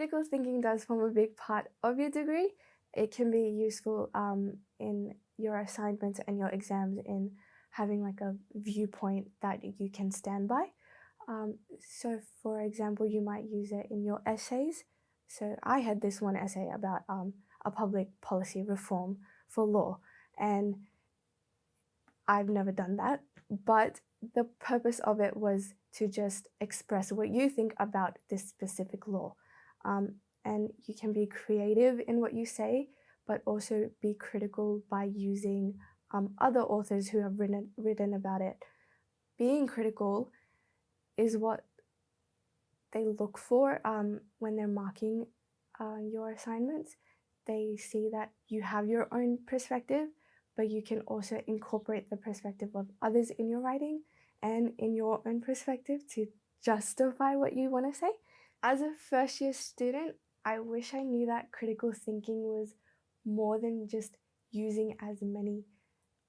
critical thinking does form a big part of your degree. It can be useful in your assignments and your exams in having like a viewpoint that you can stand by. So for example, you might use it in your essays. So I had this one essay about a public policy reform for law, and I've never done that, but the purpose of it was to just express what you think about this specific law. And you can be creative in what you say, but also be critical by using other authors who have written about it. Being critical is what they look for when they're marking your assignments. They see that you have your own perspective, but you can also incorporate the perspective of others in your writing and in your own perspective to justify what you want to say. As a first year student, I wish I knew that critical thinking was more than just using as many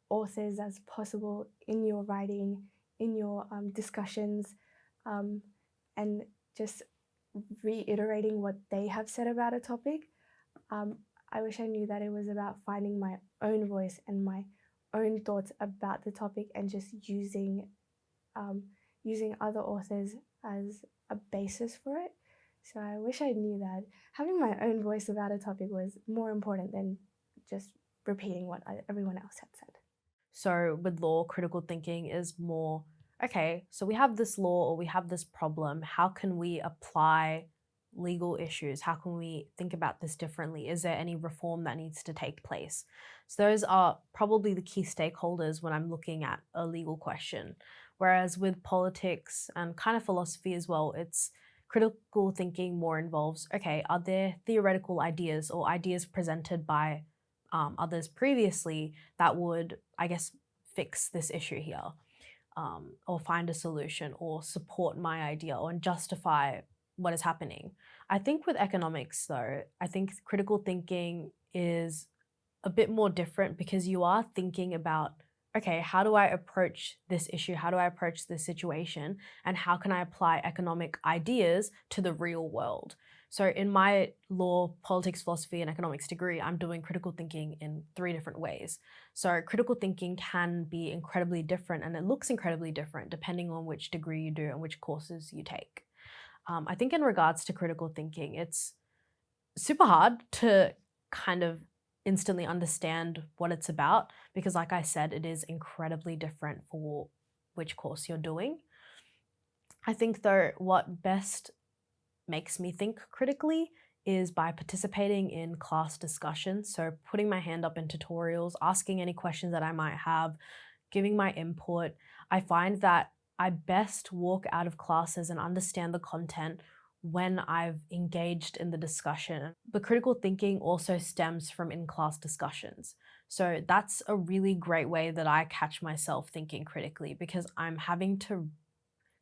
authors as possible in your writing, in your discussions, and just reiterating what they have said about a topic. I wish I knew that it was about finding my own voice and my own thoughts about the topic and just using other authors as a basis for it. So I wish I knew that having my own voice about a topic was more important than just repeating what everyone else had said. So with law, critical thinking is more, okay, so we have this law or we have this problem. How can we apply legal issues? How can we think about this differently? Is there any reform that needs to take place? So those are probably the key stakeholders when I'm looking at a legal question. Whereas with politics and kind of philosophy as well, it's critical thinking more involves, okay, are there theoretical ideas or ideas presented by others previously that would, I guess, fix this issue here, or find a solution or support my idea or justify what is happening. I think with economics, though, I think critical thinking is a bit more different because you are thinking about, okay, how do I approach this issue? How do I approach this situation? And how can I apply economic ideas to the real world? So in my law, politics, philosophy, and economics degree, I'm doing critical thinking in 3 different ways. So critical thinking can be incredibly different and it looks incredibly different depending on which degree you do and which courses you take. I think in regards to critical thinking, it's super hard to kind of instantly understand what it's about because, like I said, it is incredibly different for which course you're doing. I think, though, what best makes me think critically is by participating in class discussions. So putting my hand up in tutorials, asking any questions that I might have, giving my input. I find that I best walk out of classes and understand the content when I've engaged in the discussion. But critical thinking also stems from in-class discussions. So that's a really great way that I catch myself thinking critically because I'm having to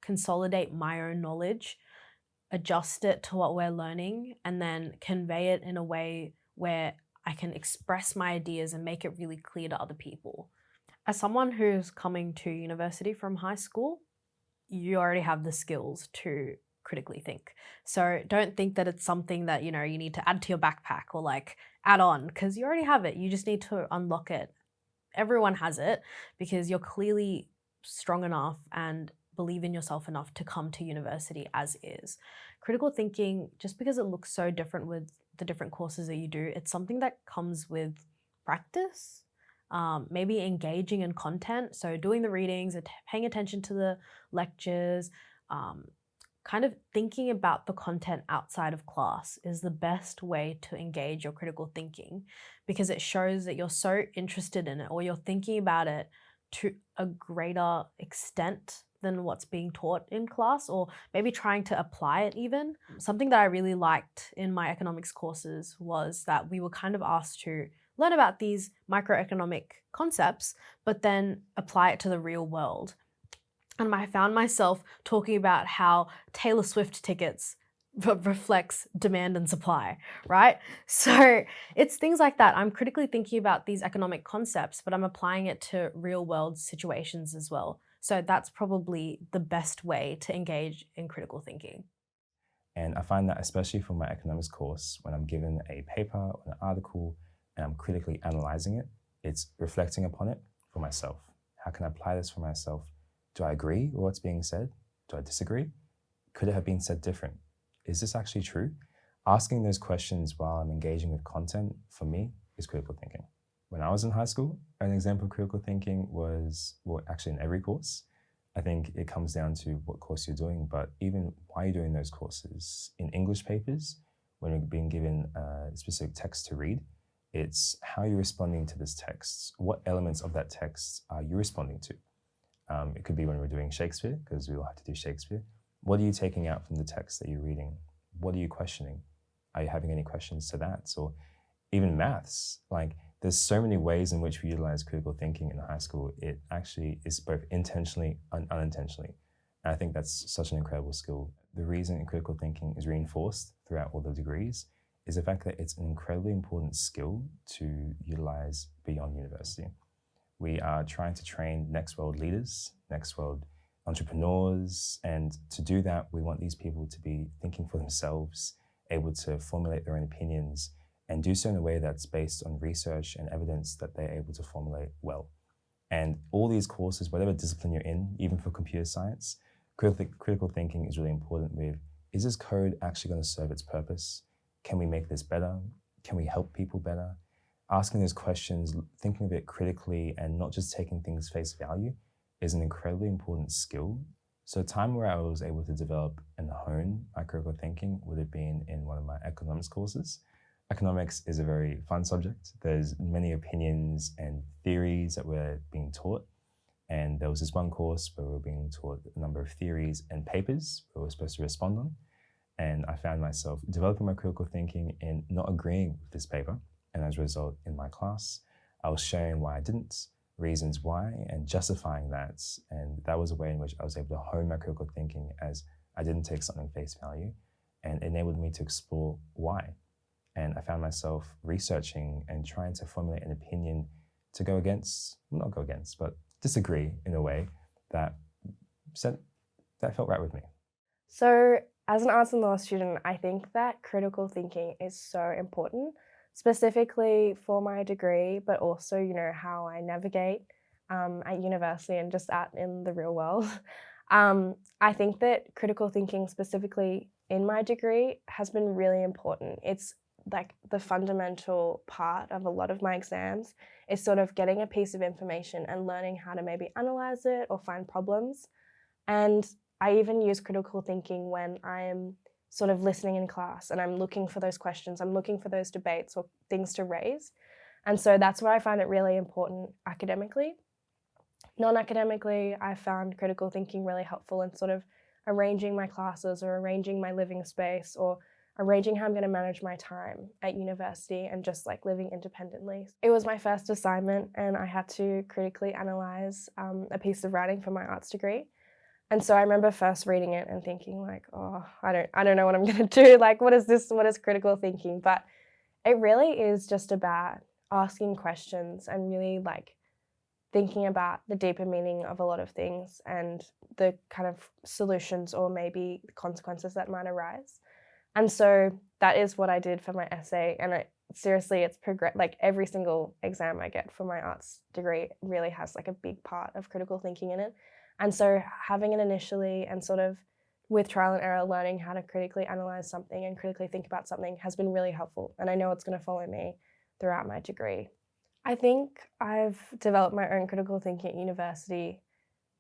consolidate my own knowledge, adjust it to what we're learning, and then convey it in a way where I can express my ideas and make it really clear to other people. As someone who's coming to university from high school, you already have the skills to critically think. So don't think that it's something that, you need to add to your backpack or like add on because you already have it. You just need to unlock it. Everyone has it because you're clearly strong enough and believe in yourself enough to come to university as is. Critical thinking, just because it looks so different with the different courses that you do, it's something that comes with practice, maybe engaging in content. So doing the readings, paying attention to the lectures, kind of thinking about the content outside of class is the best way to engage your critical thinking because it shows that you're so interested in it or you're thinking about it to a greater extent than what's being taught in class or maybe trying to apply it even. Something that I really liked in my economics courses was that we were kind of asked to learn about these microeconomic concepts, but then apply it to the real world. And I found myself talking about how Taylor Swift tickets reflects demand and supply, right? So it's things like that. I'm critically thinking about these economic concepts, but I'm applying it to real world situations as well. So that's probably the best way to engage in critical thinking. And I find that especially for my economics course, when I'm given a paper or an article and I'm critically analyzing it, it's reflecting upon it for myself. How can I apply this for myself? Do I agree with what's being said? Do I disagree? Could it have been said different? Is this actually true? Asking those questions while I'm engaging with content, for me, is critical thinking. When I was in high school, an example of critical thinking was, well, actually in every course. I think it comes down to what course you're doing, but even why you're doing those courses. In English papers, when you're being given a specific text to read, it's how you're responding to this text. What elements of that text are you responding to? It could be when we're doing Shakespeare, because we all have to do Shakespeare. What are you taking out from the text that you're reading? What are you questioning? Are you having any questions to that? Or even maths, like there's so many ways in which we utilize critical thinking in high school. It actually is both intentionally and unintentionally. And I think that's such an incredible skill. The reason critical thinking is reinforced throughout all the degrees is the fact that it's an incredibly important skill to utilize beyond university. We are trying to train next world leaders, next world entrepreneurs, and to do that, we want these people to be thinking for themselves, able to formulate their own opinions, and do so in a way that's based on research and evidence that they're able to formulate well. And all these courses, whatever discipline you're in, even for computer science, critical thinking is really important with, is this code actually going to serve its purpose? Can we make this better? Can we help people better? Asking those questions, thinking of it critically and not just taking things face value is an incredibly important skill. So a time where I was able to develop and hone my critical thinking would have been in one of my economics courses. Economics is a very fun subject. There's many opinions and theories that we're being taught. And there was this one course where we were being taught a number of theories and papers we were supposed to respond on. And I found myself developing my critical thinking in not agreeing with this paper. And as a result, in my class, I was sharing why I didn't, reasons why, and justifying that. And that was a way in which I was able to hone my critical thinking as I didn't take something face value, and enabled me to explore why. And I found myself researching and trying to formulate an opinion to go against, not go against, but disagree in a way that felt right with me. So as an arts and law student, I think that critical thinking is so important, specifically for my degree, but also, how I navigate at university and just out in the real world. I think that critical thinking specifically in my degree has been really important. It's like the fundamental part of a lot of my exams is sort of getting a piece of information and learning how to maybe analyze it or find problems. And I even use critical thinking when I'm sort of listening in class and I'm looking for those questions, I'm looking for those debates or things to raise. And so that's where I find it really important academically. Non-academically, I found critical thinking really helpful in sort of arranging my classes or arranging my living space or arranging how I'm going to manage my time at university and just like living independently. It was my first assignment and I had to critically analyze a piece of writing for my arts degree. And so I remember first reading it and thinking like, oh, I don't know what I'm going to do. Like, what is this? What is critical thinking? But it really is just about asking questions and really like thinking about the deeper meaning of a lot of things and the kind of solutions or maybe consequences that might arise. And so that is what I did for my essay. And seriously, it's like every single exam I get for my arts degree really has like a big part of critical thinking in it. And so having it initially and sort of with trial and error, learning how to critically analyze something and critically think about something has been really helpful. And I know it's going to follow me throughout my degree. I think I've developed my own critical thinking at university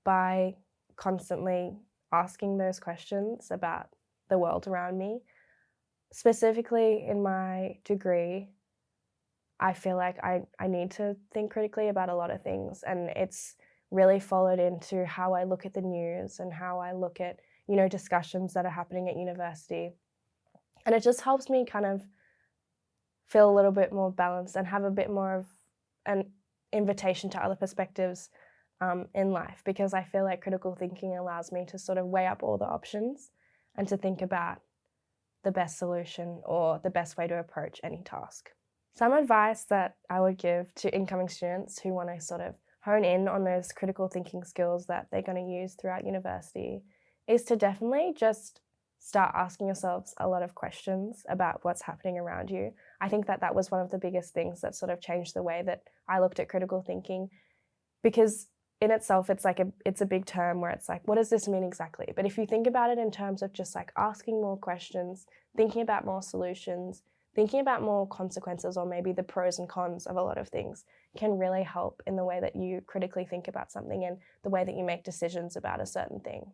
by constantly asking those questions about the world around me. Specifically in my degree, I feel like I need to think critically about a lot of things, and it's really followed into how I look at the news and how I look at, discussions that are happening at university. And it just helps me kind of feel a little bit more balanced and have a bit more of an invitation to other perspectives in life, because I feel like critical thinking allows me to sort of weigh up all the options and to think about the best solution or the best way to approach any task. Some advice that I would give to incoming students who want to sort of hone in on those critical thinking skills that they're going to use throughout university is to definitely just start asking yourselves a lot of questions about what's happening around you. I think that was one of the biggest things that sort of changed the way that I looked at critical thinking, because in itself, it's a big term where it's like, what does this mean exactly? But if you think about it in terms of just like asking more questions, thinking about more solutions, thinking about more consequences, or maybe the pros and cons of a lot of things, can really help in the way that you critically think about something and the way that you make decisions about a certain thing.